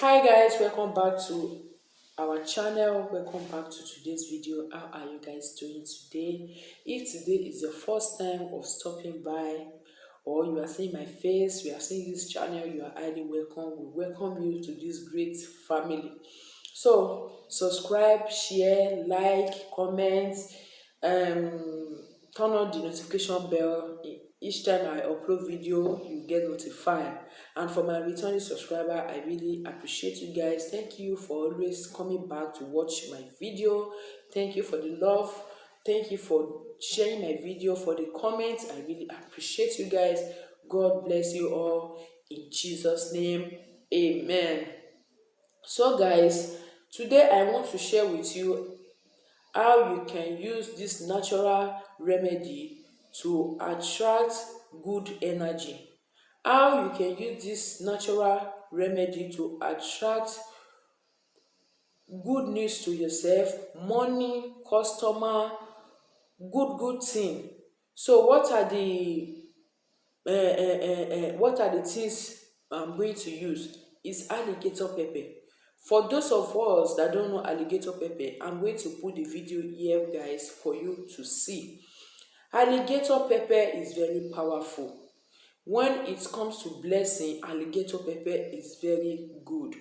Hi guys, welcome back to our channel. Welcome back to today's video. How are you guys doing today? If today is your first time of stopping by, or you are seeing my face, you are seeing this channel, you are highly welcome. We welcome you to this great family. So subscribe, share, like, comment, turn on the notification bell. Each time I upload video, you get notified. And for my returning subscriber, I really appreciate you guys. Thank you for always coming back to watch my video. Thank you for the love. Thank you for sharing my video, for the comments. I really appreciate you guys. God bless you all in Jesus' name. Amen. So guys, today I want to share with you how you can use this natural remedy to attract good energy. How you can use this natural remedy to attract good news to yourself, money, customer, good thing. So what are the things I'm going to use? Is alligator pepper. For those of us that don't know alligator pepper, I'm going to put the video here guys for you to see. Alligator pepper is very powerful. When it comes to blessing, alligator pepper is very good.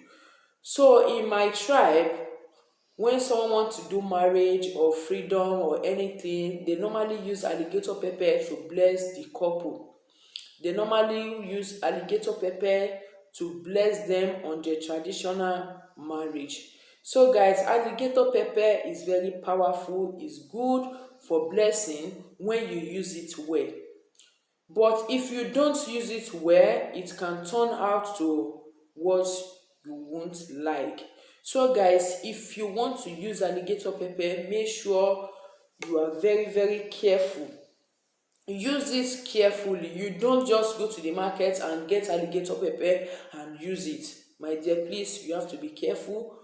So in my tribe, when someone wants to do marriage or freedom or anything, they normally use alligator pepper to bless the couple. They normally use alligator pepper to bless them on their traditional marriage. So guys, alligator pepper is very powerful, is good for blessing when you use it well. But if you don't use it well, it can turn out to what you won't like. So guys, if you want to use alligator pepper, make sure you are very careful. Use this carefully. You don't just go to the market and get alligator pepper and use it. My dear, please, you have to be careful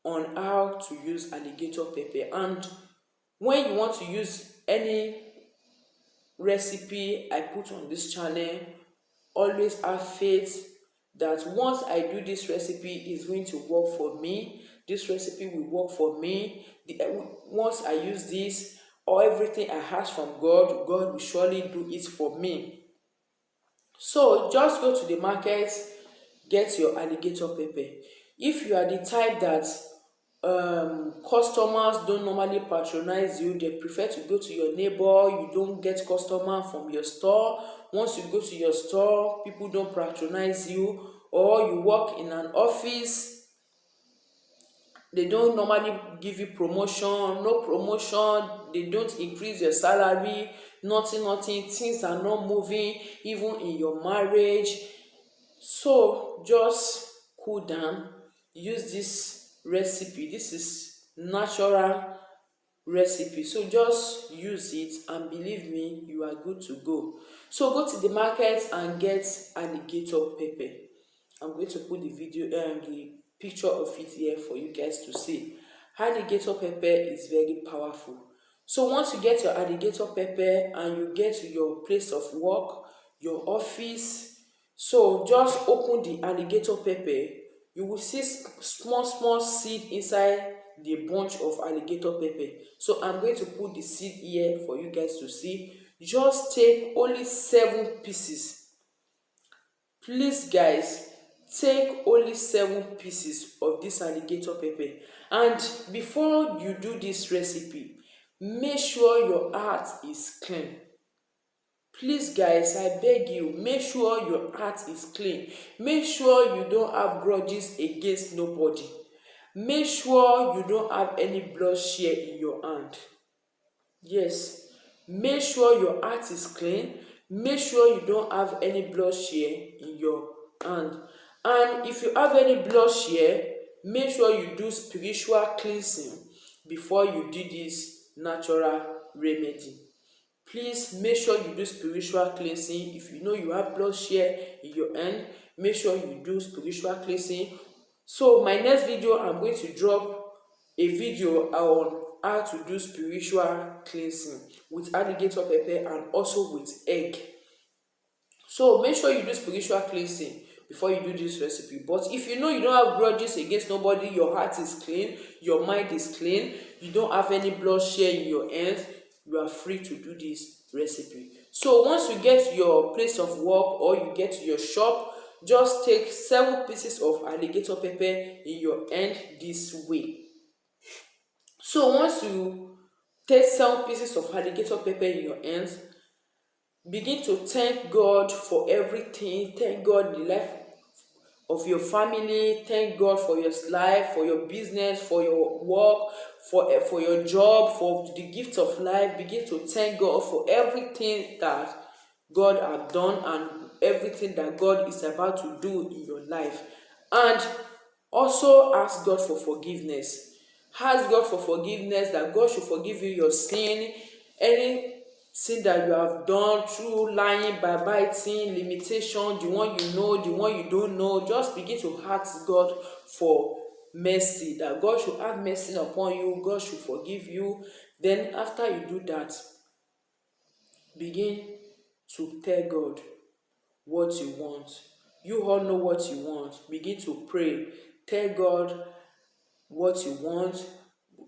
on how to use alligator pepper. And when you want to use any recipe I put on this channel, always have faith that once I do this recipe, is going to work for me. This recipe will work for me. Once I use this, or everything I ask from God, God will surely do it for me. So just go to the market, get your alligator pepper. If you are the type that customers don't normally patronize you, they prefer to go to your neighbor, you don't get customer from your store. Once you go to your store, people don't patronize you, or you work in an office, they don't normally give you promotion, no promotion, they don't increase your salary, nothing, things are not moving even in your marriage. So just cool down, use this recipe. This is natural recipe, so just use it and believe me, you are good to go. So go to the market and get alligator pepper. I'm going to put the video the picture of it here for you guys to see. Alligator pepper is very powerful. So once you get your alligator pepper and you get to your place of work, your office, so just open the alligator pepper. You will see small seed inside the bunch of alligator pepper. So I'm going to put the seed here for you guys to see. Just take only 7 pieces. Please guys, take only 7 pieces of this alligator pepper. And before you do this recipe, make sure your heart is clean. Please guys, I beg you, make sure your heart is clean. Make sure you don't have grudges against nobody. Make sure you don't have any bloodshed in your hand. Yes, make sure your heart is clean. Make sure you don't have any bloodshed in your hand. And if you have any bloodshed, make sure you do spiritual cleansing before you do this natural remedy. Please make sure you do spiritual cleansing. If you know you have bloodshed in your hand, make sure you do spiritual cleansing. So my next video, I'm going to drop a video on how to do spiritual cleansing with alligator pepper and also with egg. So make sure you do spiritual cleansing before you do this recipe. But if you know you don't have grudges against nobody, your heart is clean, your mind is clean, you don't have any bloodshed in your hands, you are free to do this recipe. So once you get to your place of work or you get to your shop, just take 7 pieces of alligator pepper in your hand this way. So once you take 7 pieces of alligator pepper in your hands, begin to thank God for everything. Thank God the life of your family. Thank God for your life, for your business, for your work, for your job, for the gift of life. Begin to thank God for everything that God has done and everything that God is about to do in your life. And also ask God for forgiveness. Ask God for forgiveness, that God should forgive you your sin, any sin that you have done through lying, backbiting, limitation, the one you know, the one you don't know. Just begin to ask God for mercy, that God should have mercy upon you, God should forgive you. Then after you do that, begin to tell God what you want. You all know what you want. Begin to pray. Tell God what you want.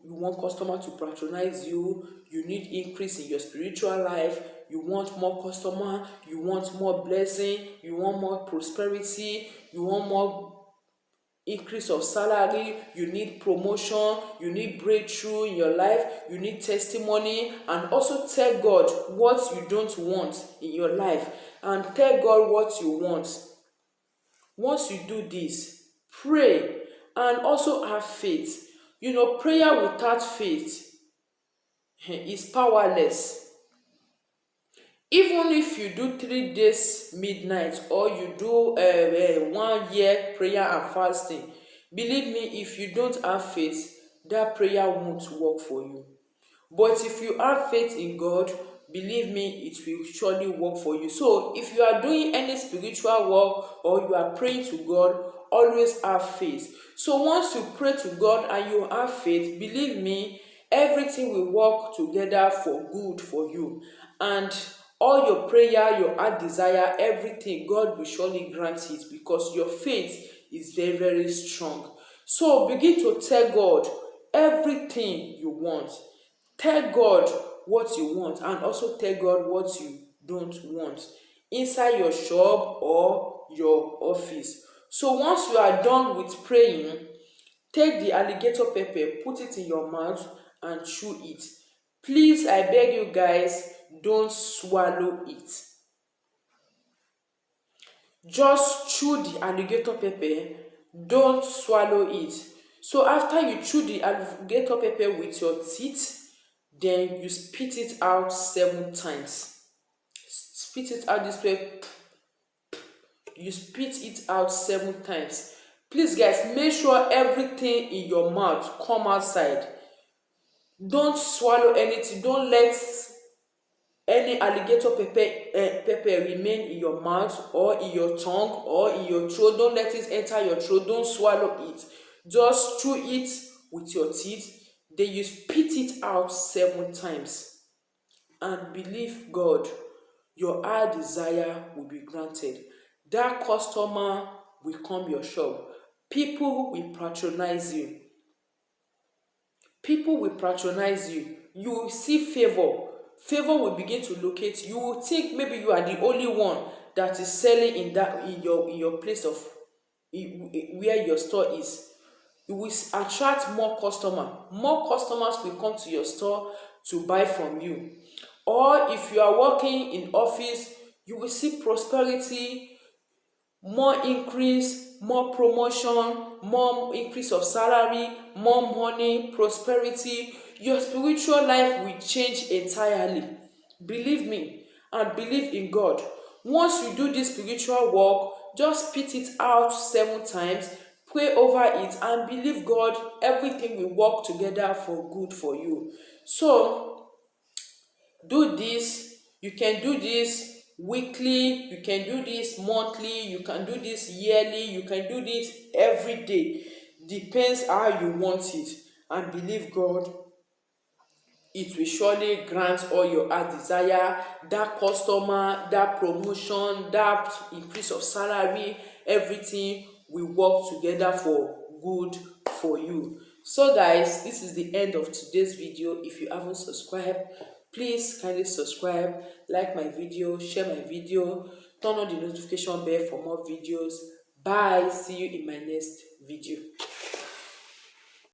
You want customer to patronize you, you need increase in your spiritual life, you want more customer, you want more blessing, you want more prosperity, you want more increase of salary, you need promotion, you need breakthrough in your life, you need testimony. And also tell God what you don't want in your life, and tell God what you want. Once you do this, pray and also have faith. Prayer without faith is powerless. Even if you do 3 days midnight, or you do 1 year prayer and fasting, believe me, if you don't have faith, that prayer won't work for you. But if you have faith in God, believe me, it will surely work for you. So if you are doing any spiritual work or you are praying to God, always have faith. So once you pray to God and you have faith, believe me, everything will work together for good for you. And all your prayer, your heart desire, everything, God will surely grant it, because your faith is very, very strong. So begin to tell God everything you want. Tell God what you want, and also tell God what you don't want inside your shop or your office. So once you are done with praying, take the alligator pepper, put it in your mouth and chew it. Please, I beg you guys, don't swallow it. Just chew the alligator pepper, don't swallow it. So after you chew the alligator pepper with your teeth, then you spit it out 7 times. Spit it out this way. You spit it out 7 times. Please guys, make sure everything in your mouth come outside. Don't swallow anything. Don't let any alligator pepper remain in your mouth or in your tongue or in your throat. Don't let it enter your throat. Don't swallow it. Just chew it with your teeth. Then you spit it out 7 times. And believe God, your heart desire will be granted. That customer will come your shop. People will patronize you. People will patronize you. You will see favor. Favor will begin to locate you. You will think maybe you are the only one that is selling in your place of where your store is. You will attract more customers. More customers will come to your store to buy from you. Or if you are working in office, you will see prosperity, more increase, more promotion, more increase of salary, more money, prosperity. Your spiritual life will change entirely. Believe me and believe in God. Once you do this spiritual work, just spit it out 7 times, pray over it, and believe God, everything will work together for good for you. So do this. You can do this weekly, you can do this monthly, you can do this yearly, you can do this every day. Depends how you want it, and believe God, it will surely grant all your heart desire. That customer, that promotion, that increase of salary, everything will work together for good for you. So guys, this is the end of today's video. If you haven't subscribed, please kindly subscribe, like my video, share my video, turn on the notification bell for more videos. Bye, see you in my next video.